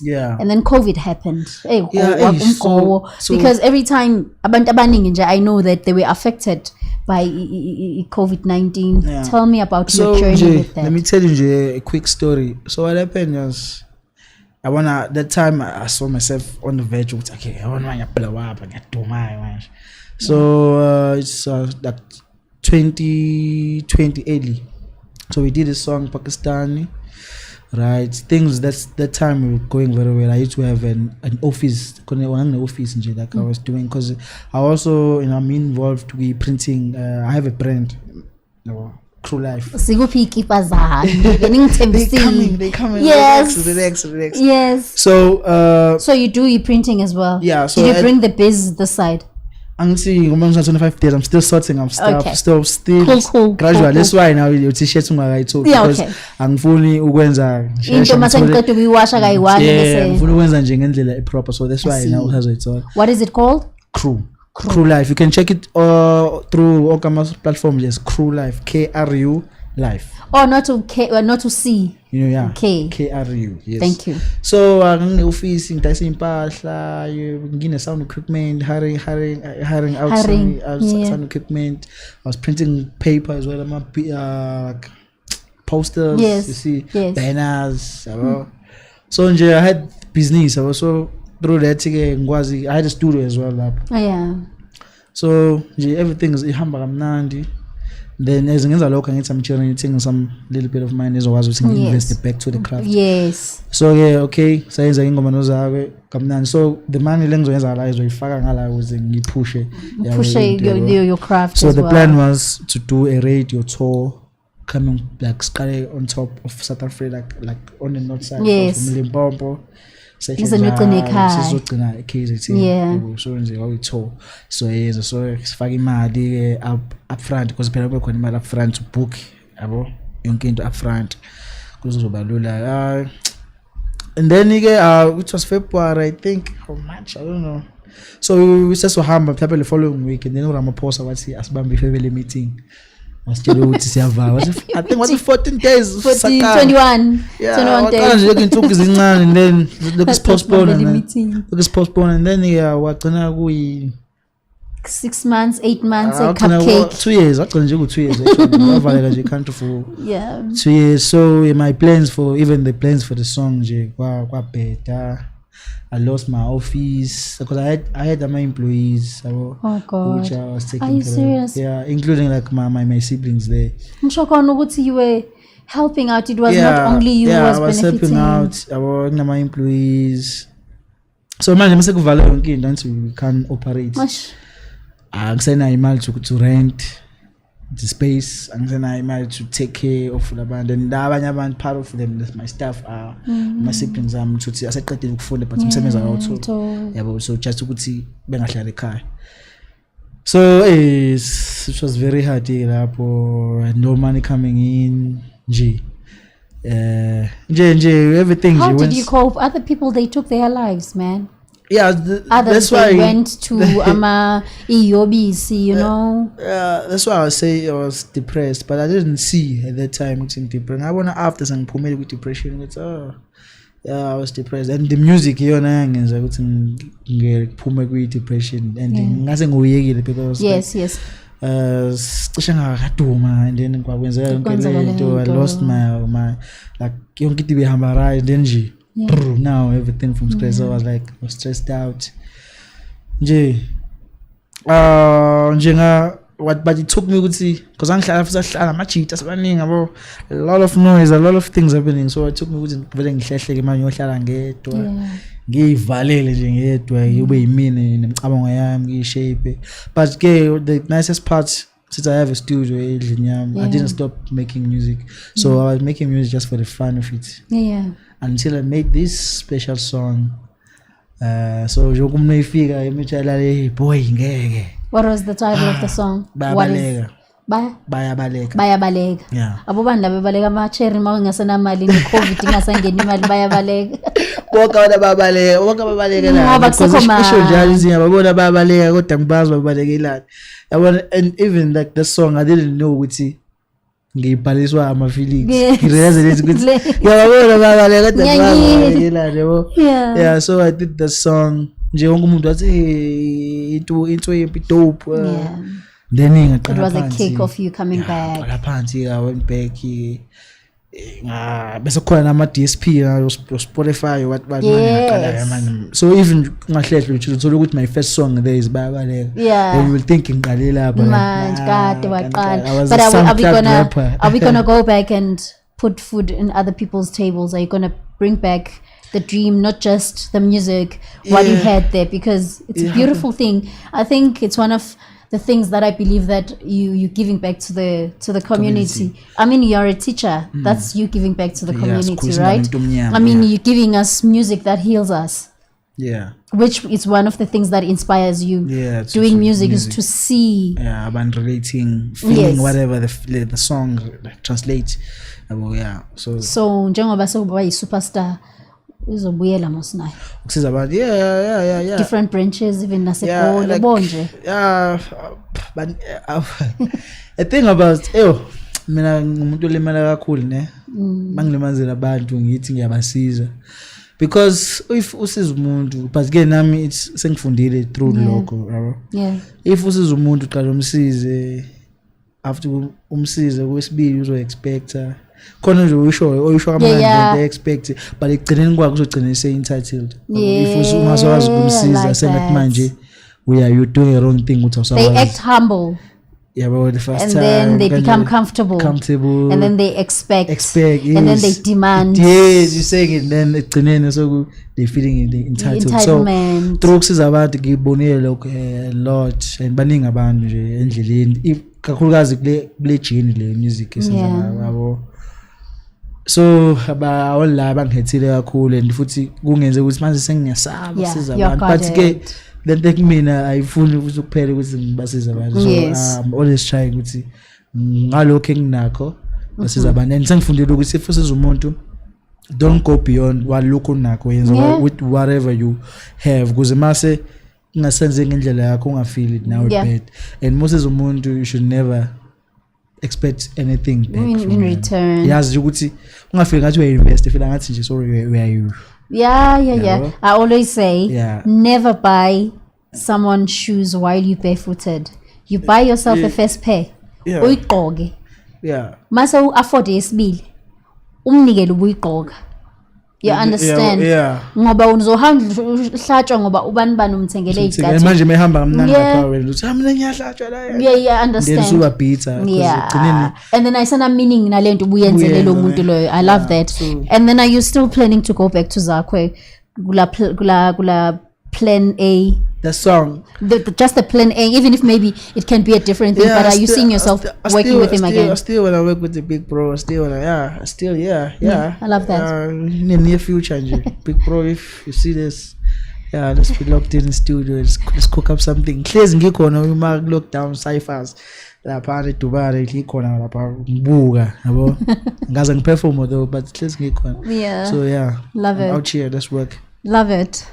Yeah. And then COVID happened. So because every time abantu abaningi nje, I know that they were affected by COVID-19. Yeah. Tell me about So, your journey with that. let me tell you a quick story. So what happened was, that time I saw myself on the verge of, okay, I want to blow up and get to my. So it's like 2020 early. So we did a song Pakistani, right? Things that time were going very well. I used to have an office, like I was doing, because I also, I'm involved with printing. I have a brand, Crew Life. They coming. Yes. Relax. Yes. So you do e-printing as well? Yeah. So did you bring the biz this side? I'm seeing 25 days. I'm still sorting up stuff. Okay. Still Cool. gradual. That's why now you t-shirt because I'm fully ukwenza ukwenza nje ngendlela proper. So that's why now has it all. What is it called? Crew Life. You can check it through Okama's platform. Yes, Crew Life. KRU Life. Oh, not to C. Yeah. KRU. Yes. Thank you. So office ngidayisa impahla, ngine sound equipment, hiring out sound equipment. I was printing paper as well. Like posters. Yes. You see, yes. Banners. So I had business. I also through that I had a studio as well. Oh, yeah. So everything is ihamba kamnandi. Then as ngenza lokho ngithi I'm generating some little bit of money ezokwazi ukuthi invest it back to the craft. Yes. So okay, sayenza ingoma nozakwe kamnandi. So the money lengizoyenza la izoyifaka ngala ukuze ngipushe your craft. So as the well. plan was to do a radio tour coming like Skale on top of South Africa, like on the north side yes. of Limpopo. Sizogcina KZN. So nje wawitour. So yes, so sifaka imali up front because phela kube khona imali up front to book yabo yonke into up front kuzoba lula. And then it was February, I think, or March, I don't know. So we just so hamba the following week, and then Ramaphosa wathi asibambe family meeting. I think was it 14 days? 21 days. And then look is postponed and then wagcina kuyi 6 months, 8 months, a cupcake. 2 years. Wagcina nje 2 years actually. Wavaleka nje country for 2 years. So my plans for the song nje kwa better. I lost my office because I had my employees. Oh God! Which I was taking Are you serious? Yeah, including like my siblings there. I'm sure you were helping out. It was not only you who was benefiting. Yeah, I was helping out. I was working my employees. So man, I'm saying until we can operate. I'm saying I'm to rent the space. I'm saying I'm to take care of the band. And abanye part of them, my staff are my siblings. I'm to I said ukufunda but umsebenzi also. Yeah, so just ukuthi bengahlala ekhaya. So it was very hard no money coming in. Everything. How did you cope? Other people, they took their lives, man. Yeah, that's why they went to EOBC, you know. That's why I say I was depressed, but I didn't see at that time it's in depression. I wanna after some pomade with depression. It's I was depressed, and the music is pomade with depression, and nothing we because yes. and then I lost my like then now everything from scratch. So I was stressed out. But it took me to see because a lot of noise, a lot of things happening. So it took me to but the nicest part, since I have a studio, I didn't stop making music. So I was making music just for the fun of it. Yeah. Until I made this special song. So what was the title of the song? Bayabaleka. Bayabaleka. Yeah. Abobani laba bebaleka ama cherry makungasena mali COVID ingasangeni imali bayabaleka. Bonke babaleka la. Because special judges babona bayabaleka kodwa ngibazi babaleka ilana. And even like the song I didn't know ukuthi ngiyibhaliswa ama feelings Yes. ngirealize ukuthi yabona baba le kade Ngiyangizwa. baba yebo Yeah. yeah so I did the song nje wonke umuntu wathi into yempi dope Yeah. then It ngaqala was a phansi. kick of you coming back. Qala phansi I went back bese khona nama DSP na Spotify what Yes. manje so even ngahlehlo nje uthola ukuthi my first song there is babaleka Yeah. then you will think ngiqale lapha Manje kade waqala. I was But a are we SoundCloud gonna rapper. are we gonna go back and put food in other people's tables? Are you gonna bring back the dream, not just the music, what you Yeah. had there? Because it's a beautiful thing. I think it's one of the things that I believe that you're giving back to the community. I mean, you're a teacher. That's you giving back to the community, sikhulisa right? abantu omnyama, I mean, yeah. you're giving us music that heals us, yeah which is one of the things that inspires you. Yeah, it's Doing also music is music. to see. yeah about relating feeling Yes. whatever the song translates yeah So njengoba sekuba yi-superstar uzobuyela mosinayo ukusiza abantu yeah different branches even yeah nasegoli like, bonje. yeah but the thing about mina ngumuntu olimala kakhulu ne bangilimazela abantu ngithi ngiyabasiza because if usiza umuntu but ke nami it's sengifundile through lokho yabo Yeah. if usiza umuntu uqala umsize after umsize kwesibili uzo expecta khona nje uyisho kamanje Yeah. they expect but ekugcineni kwakho uzogcina ise entitled Yeah, if ungasawazi ukumsiza like sengathi that. manje you doing the wrong thing uthi They awusawazi act humble yabo the first and time then they kanje become comfortable and then they expect and then they yes. demand Yes, you saying it then ekugcineni so they feeling entitled so entitlement. through ukusiza abantu ngibonile lokho a lot and baningi abantu nje endleleni kakhulukazi kule journey le music esenza yabo so all bangikhethile kakhulu and futhi kungenze ukuthi manje sengiyasaba Yeah, siza you're abantu but ke guarded. lento kumina ayifuni ukuthi kuphele ukuthi ngibasize abantu so Yes. I'm always trying ukuthi ngalokho enginakho basiza abantu and sengifundile ukuthi if usiza umuntu don't go beyond walokho unakho yenza Yeah. with whatever you have kuze mase ungasenze ngendlela yakho ungafeel it now Yeah. bad and most umuntu you should never expect anything back In from him. return. Yazi ukuthi ungafeel ngathi uyainvest feel ngathi nje sorry where you Yeah. Yeah. I always say, Yeah. never buy someone's shoes while you barefooted. You buy yourself a first pair. Yeah. Uyigqoke. yeah Mase u-afford yesibili. Umnikele ubuyigqoka. You understand? yeah Ngoba uzohamba uhlatshwa ngoba ubani umthengele and izicathulo. manje mehamba kamnandi Yeah. lapha wena uthi mina ngiyahlatshwa la Yeah, then understand. suba beater Yeah. And then ayisana meaning nalento ubuyenzele lo Uyenza, muntu loyo. I love that. so- And then are you still planning to go back to Zakwe? Kula plan A. the song Just the plan A, even if maybe it can be a different thing, but are you seeing yourself working with him again? I still want to work with the big bro. I still want to, yeah. I love that. In the near future, big bro, if you see this, let's be locked in the studio. Let's cook up something. Clearly, ngikona we mark lockdown ciphers. Lapha eDubai ngikona lapha ngibuka yabo. Ngaze ngiperform though, but clearly ngikona. Yeah. So Love I'm it. out here. Let's work. Love it.